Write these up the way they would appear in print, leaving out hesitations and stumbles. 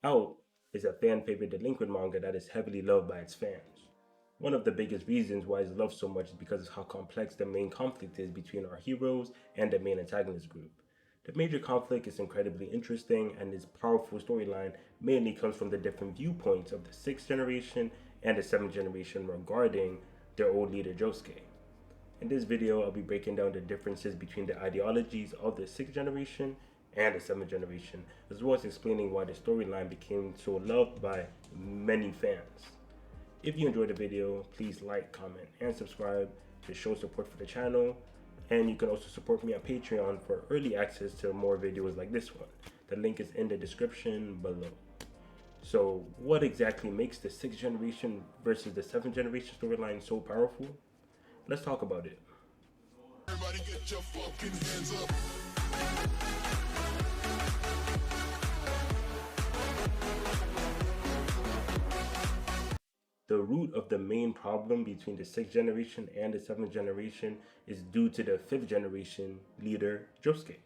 Out is a fan favorite delinquent manga that is heavily loved by its fans. One of the biggest reasons why it's loved so much is because of how complex the main conflict is between our heroes and the main antagonist group. The major conflict is incredibly interesting, and its powerful storyline mainly comes from the different viewpoints of the sixth generation and the seventh generation regarding their old leader Josuke. In this video, I'll be breaking down the differences between the ideologies of the sixth generation and the seventh generation, as well as explaining why the storyline became so loved by many fans. If you enjoyed the video, please like, comment, and subscribe to show support for the channel. And you can also support me on Patreon for early access to more videos like this one. The link is in the description below. So, what exactly makes the sixth generation versus the seventh generation storyline so powerful? Let's talk about it. Everybody get your fucking hands up. The root of the main problem between the sixth generation and the seventh generation is due to the fifth generation leader, Josuke.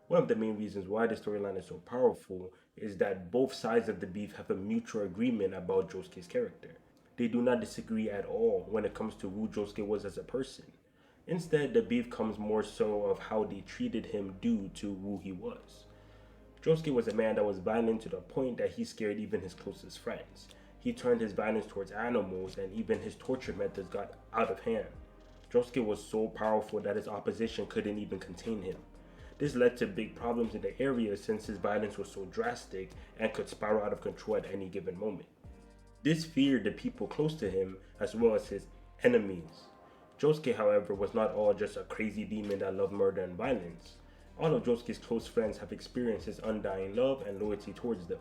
One of the main reasons why the storyline is so powerful is that both sides of the beef have a mutual agreement about Josuke's character. They do not disagree at all when it comes to who Josuke was as a person. Instead, the beef comes more so of how they treated him due to who he was. Josuke was a man that was violent to the point that he scared even his closest friends. He turned his violence towards animals, and even his torture methods got out of hand. Josuke was so powerful that his opposition couldn't even contain him. This led to big problems in the area since his violence was so drastic and could spiral out of control at any given moment. This feared the people close to him as well as his enemies. Josuke, however, was not all just a crazy demon that loved murder and violence. All of Josuke's close friends have experienced his undying love and loyalty towards them.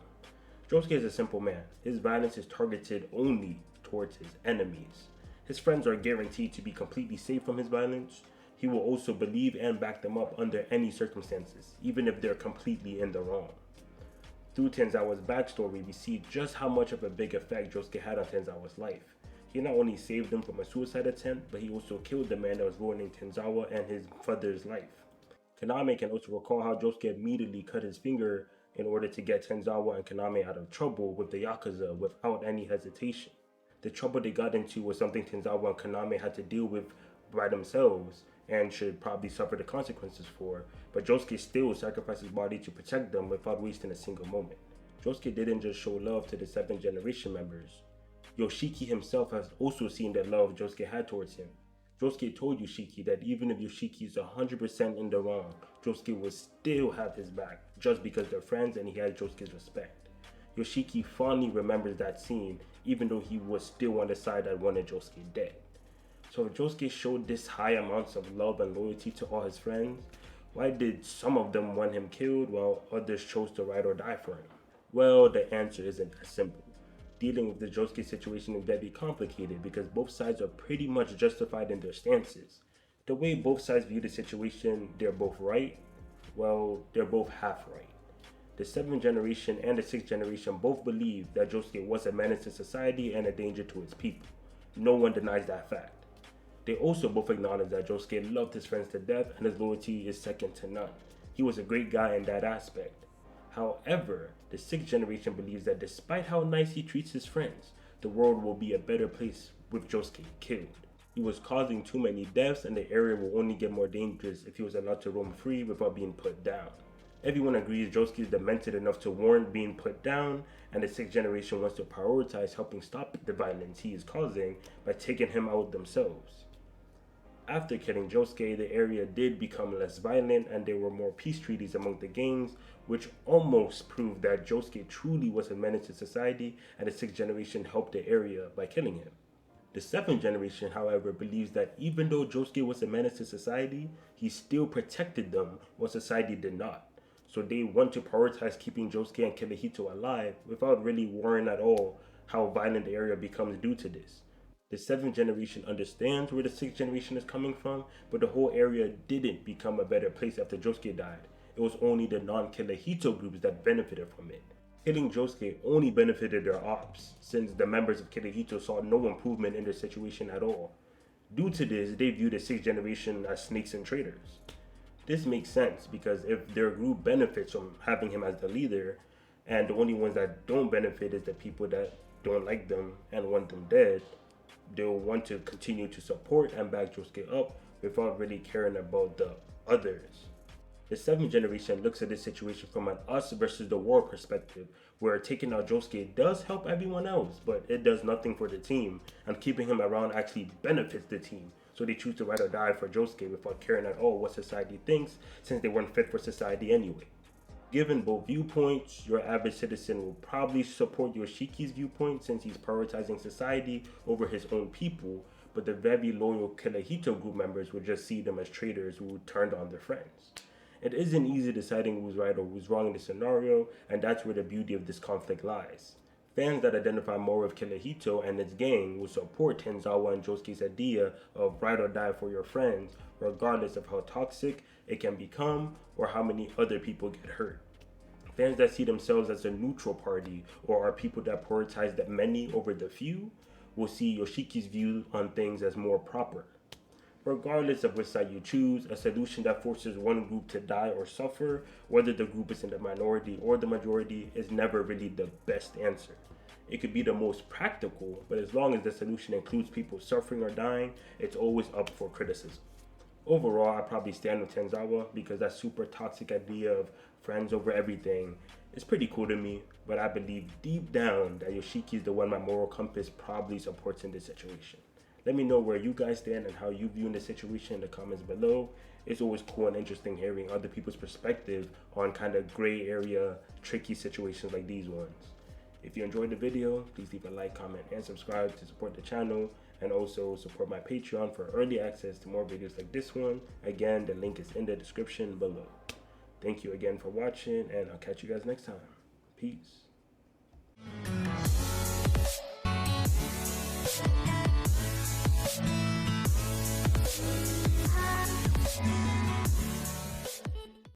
Josuke is a simple man. His violence is targeted only towards his enemies. His friends are guaranteed to be completely safe from his violence. He will also believe and back them up under any circumstances, even if they're completely in the wrong. Through Tenzawa's backstory, we see just how much of a big effect Josuke had on Tenzawa's life. He not only saved him from a suicide attempt, but he also killed the man that was ruining Tenzawa and his father's life. Kaname can also recall how Josuke immediately cut his finger in order to get Tenzawa and Kaname out of trouble with the Yakuza without any hesitation. The trouble they got into was something Tenzawa and Kaname had to deal with by themselves and should probably suffer the consequences for, but Josuke still sacrificed his body to protect them without wasting a single moment. Josuke didn't just show love to the 7th generation members. Yoshiki himself has also seen the love Josuke had towards him. Josuke told Yoshiki that even if Yoshiki is 100% in the wrong, Josuke will still have his back just because they're friends and he has Josuke's respect. Yoshiki fondly remembers that scene even though he was still on the side that wanted Josuke dead. So if Josuke showed this high amounts of love and loyalty to all his friends, why did some of them want him killed while others chose to ride or die for him? Well, the answer isn't as simple. Dealing with the Josuke situation is very complicated because both sides are pretty much justified in their stances. The way both sides view the situation, they're both right. Well, they're both half right. The 7th generation and the 6th generation both believe that Josuke was a menace to society and a danger to its people. No one denies that fact. They also both acknowledge that Josuke loved his friends to death and his loyalty is second to none. He was a great guy in that aspect. However, the 6th generation believes that despite how nice he treats his friends, the world will be a better place with Josuke killed. He was causing too many deaths and the area will only get more dangerous if he was allowed to roam free without being put down. Everyone agrees Josuke is demented enough to warrant being put down, and the 6th generation wants to prioritize helping stop the violence he is causing by taking him out themselves. After killing Josuke, the area did become less violent and there were more peace treaties among the gangs, which almost proved that Josuke truly was a menace to society and the 6th generation helped the area by killing him. The 7th generation, however, believes that even though Josuke was a menace to society, he still protected them while society did not. So they want to prioritize keeping Josuke and Kirihito alive without really worrying at all how violent the area becomes due to this. The 7th generation understands where the 6th generation is coming from, but the whole area didn't become a better place after Josuke died. It was only the non-Kirihito groups that benefited from it. Killing Josuke only benefited their ops, since the members of Kirihito saw no improvement in their situation at all. Due to this, they view the 6th generation as snakes and traitors. This makes sense because if their group benefits from having him as the leader, And the only ones that don't benefit is the people that don't like them and want them dead. They'll want to continue to support and back Josuke up without really caring about the others. The seventh generation looks at this situation from an us versus the war perspective, where taking out Josuke does help everyone else, but it does nothing for the team, and keeping him around actually benefits the team. So they choose to ride or die for Josuke without caring at all what society thinks, since they weren't fit for society anyway. Given both viewpoints, your average citizen will probably support Yoshiki's viewpoint since he's prioritizing society over his own people, but the very loyal Kirihito group members would just see them as traitors who turned on their friends. It isn't easy deciding who's right or who's wrong in this scenario, and that's where the beauty of this conflict lies. Fans that identify more with Kirihito and its gang will support Tenzawa and Josuke's idea of ride or die for your friends, regardless of how toxic it can become or how many other people get hurt. Fans that see themselves as a neutral party or are people that prioritize the many over the few will see Yoshiki's view on things as more proper. Regardless of which side you choose, a solution that forces one group to die or suffer, whether the group is in the minority or the majority, is never really the best answer. It could be the most practical, but as long as the solution includes people suffering or dying, it's always up for criticism. Overall, I probably stand with Tenzawa because that super toxic idea of friends over everything is pretty cool to me, but I believe deep down that Yoshiki is the one my moral compass probably supports in this situation. Let me know where you guys stand and how you view the situation in the comments below. It's always cool and interesting hearing other people's perspective on kind of gray area, tricky situations like these ones. If you enjoyed the video, please leave a like, comment, and subscribe to support the channel, and also support my Patreon for early access to more videos like this one. Again, the link is in the description below. Thank you again for watching, and I'll catch you guys next time. Peace.